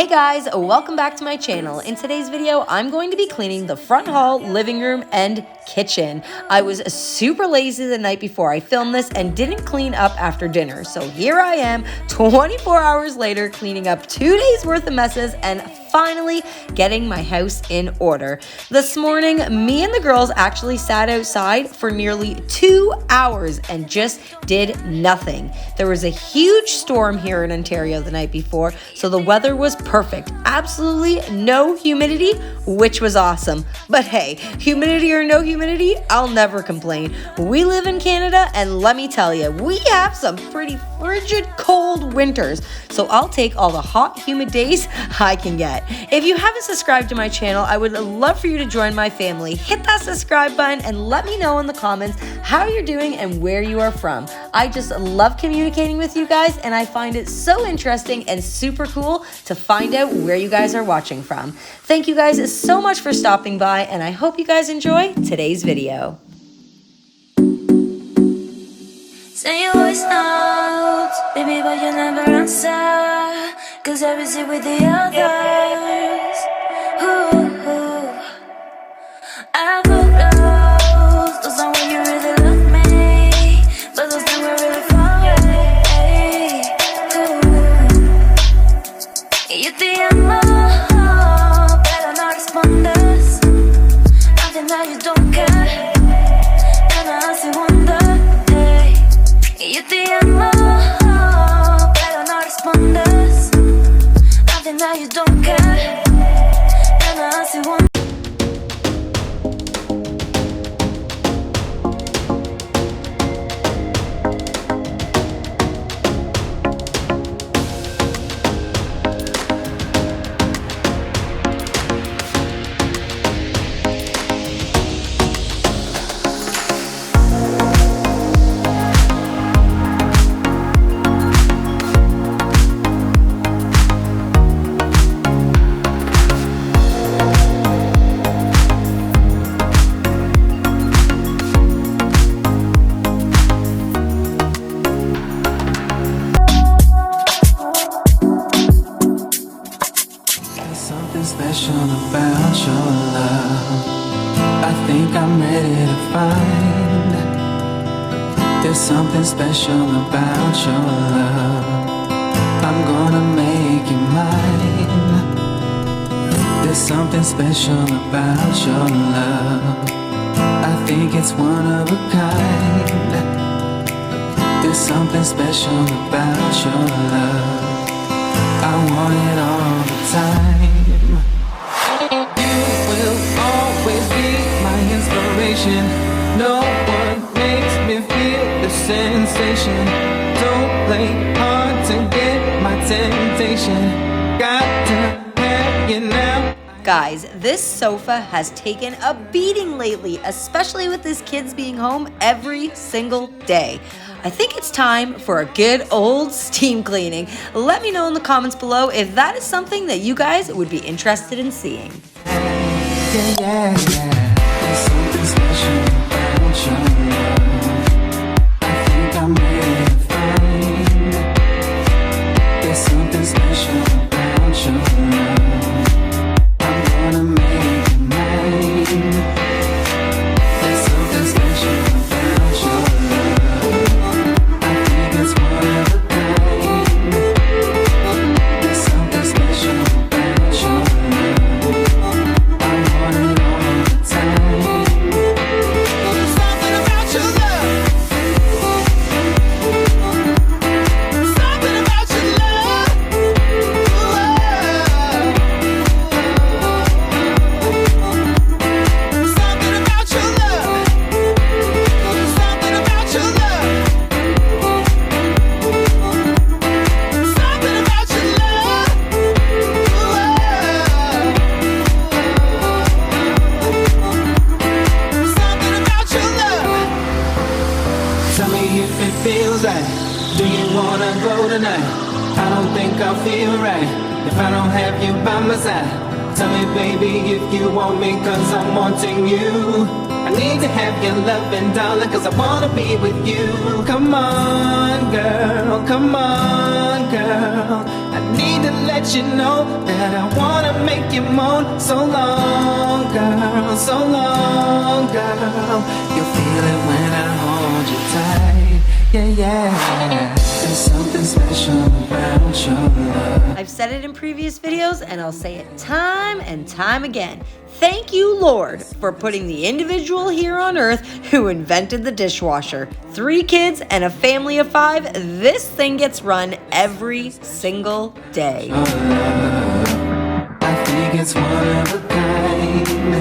guys, welcome back to my channel. In today's video, I'm going to be cleaning the front hall, living room, and kitchen. I was super lazy the night before I filmed this and didn't clean up after dinner. So here I am, 24 hours later, cleaning up 2 days worth of messes and finally getting my house in order. This morning, me and the girls actually sat outside for nearly 2 hours and just did nothing. There was a huge storm here in Ontario the night before, so the weather was perfect. Absolutely no humidity, which was awesome. But hey, humidity or no humidity, I'll never complain. We live in Canada, and let me tell you, we have some pretty frigid cold winters, so I'll take all the hot, humid days I can get. If you haven't subscribed to my channel, I would love for you to join my family. Hit that subscribe button and let me know in the comments how you're doing and where you are from. I just love communicating with you guys, and I find it so interesting and super cool to find out where you guys are watching from. Thank you guys so much for stopping by, and I hope you guys enjoy today's video. Say your voice notes, baby, but you never answer, 'cause I was here with the others. Ooh, I got those are when you really love me, but those that were really far away. Yo te amo, pero no respondes. Nothing that you don't care, and I hace wonder. Yo te amo, pero no respondes. Nothing that you don't care, and I hace wonder. Special about your love, I think I'm ready to find. There's something special about your love, I'm gonna make you mine. There's something special about your love, I think it's one of a kind. There's something special about your love, I want it all the time. No one makes me feel the sensation. Don't play hard to get my temptation. Got to have you now. Guys, this sofa has taken a beating lately, especially with these kids being home every single day. I think it's time for a good old steam cleaning. Let me know in the comments below if that is something that you guys would be interested in seeing. Yeah. There's something special about your love, I think I'm ready to find. There's something special about your love, I'm gonna make it mine. There's something special about your love, I think it's one of a kind. There's something special about your love, I want it all the time. Tell me if it feels right. Do you wanna go tonight? I don't think I'll feel right if I don't have you by my side. Tell me baby if you want me, 'cause I'm wanting you. I need to have your loving, darling, 'cause I wanna be with you. Come on girl, I need need to let you know that I wanna make you moan. So long, girl, so long, girl. You'll feel it when I hold you tight. Yeah, yeah. There's something special about your love. I've said it in previous videos, and I'll say it time and time again. Thank you, Lord, for putting the individual here on earth who invented the dishwasher. 3 kids and a family of 5, this thing gets run every single day. I think it's one of a kind.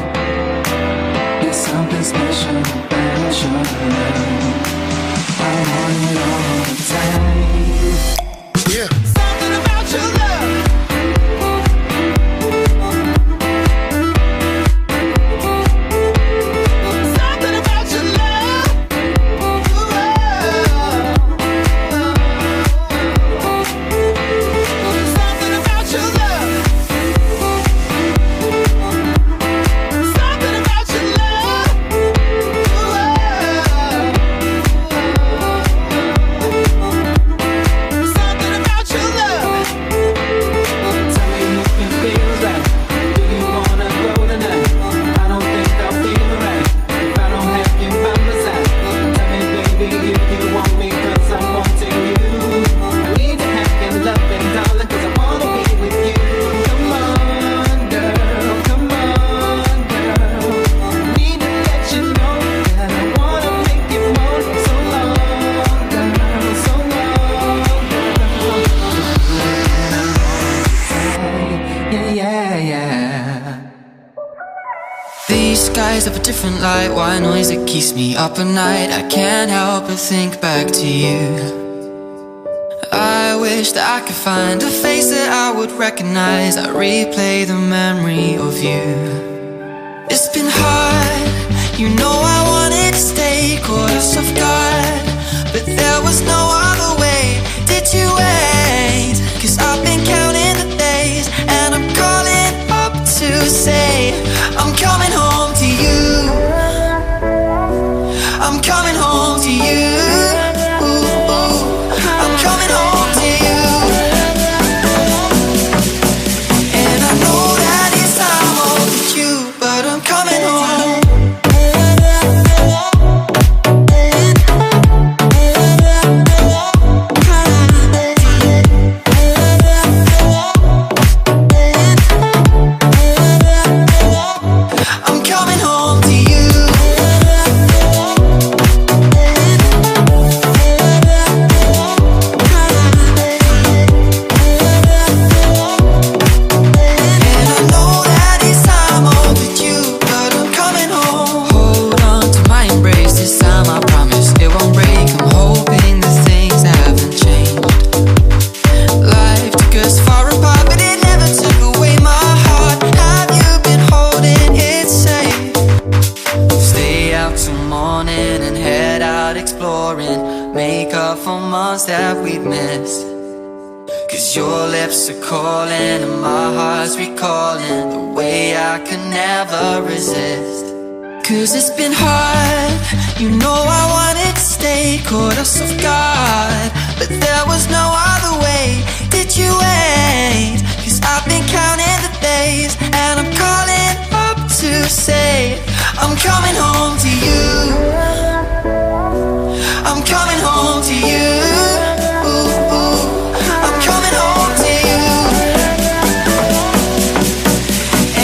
There's something special about your love. I want it all the time. Yeah. Something about your love. Something about your love. Something about your love. Something about your love. Something about your love. Tell me if it feels right. Do you wanna go tonight? I don't think I'll feel right if I don't have you by my side. Tell me, baby, if you want me, 'cause I'm wanting you. I need to have your loving, darling, 'cause I wanna be with you. Come on, girl, come on, girl. Need to let you know that I wanna make you moan. So long, girl, so long, girl. Yeah, yeah, yeah. These skies have a different light, white noise that keeps me up at night. I can't help but think back to you. I wish that I could find a face that I would recognize. I replay the memory of you. It's been hard, you know I wanted to stay, caught us off guard, but there was no other way. Did you wait? 'Cause I've been counting the days, and I'm calling up to say I'm coming home to you. I'm coming home to you. Ooh, ooh. I'm coming home to you. And I know that it's time overdue, but I'm coming home. I'm coming home to you. And I know that it's time overdue, but I'm coming home. Hold on to my embrace, this time I promise it won't break. I'm hoping that things haven't changed. Life took us far apart, but it never took away my heart. Have you been holding it safe? Stay out till morning and head out exploring. Make up for months that we've missed. 'Cause your lips are calling and my heart's recalling the way I could never resist. 'Cause it's been hard, you know I wanted to stay, caught us off guard, but there was no other way. Did you wait? 'Cause I've been counting the days, and I'm calling up to say I'm coming home to you. I'm coming home to you. Ooh, ooh. I'm coming home to you.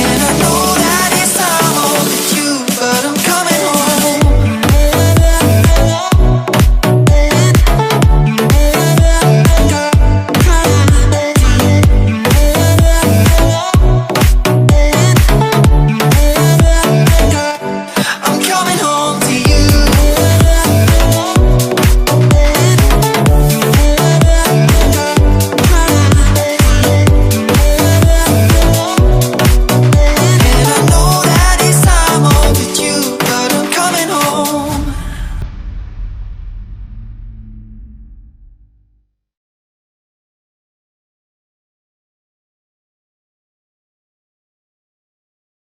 And I know that it's time overdue, but I'm coming home. I'm coming home to you. And I know that it's time overdue, but I'm coming home.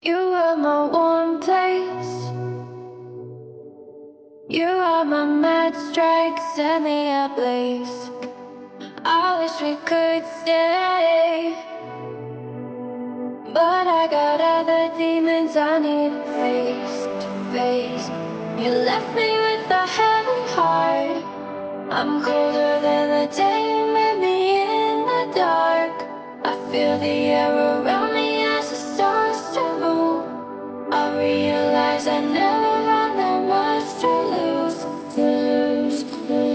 You are my warm place. You are my mad strike, set me ablaze. I wish we could stay, but I got other demons I need face to face. You left me with a heavy heart. I'm colder than the day you met me in the dark. I feel the air around me as the stars tremble. I realize I never had that much to lose, to lose, to lose.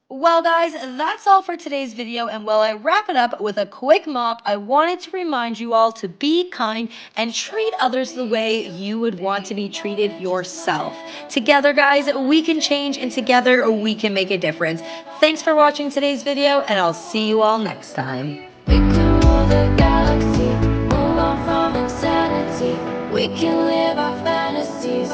Well, guys, that's all for today's video. And while I wrap it up with a quick mop, I wanted to remind you all to be kind and treat others the way you would want to be treated yourself. Together, guys, we can change, and together we can make a difference. Thanks for watching today's video, and I'll see you all next time. We can rule the galaxy, move on from insanity. We can live our fantasies.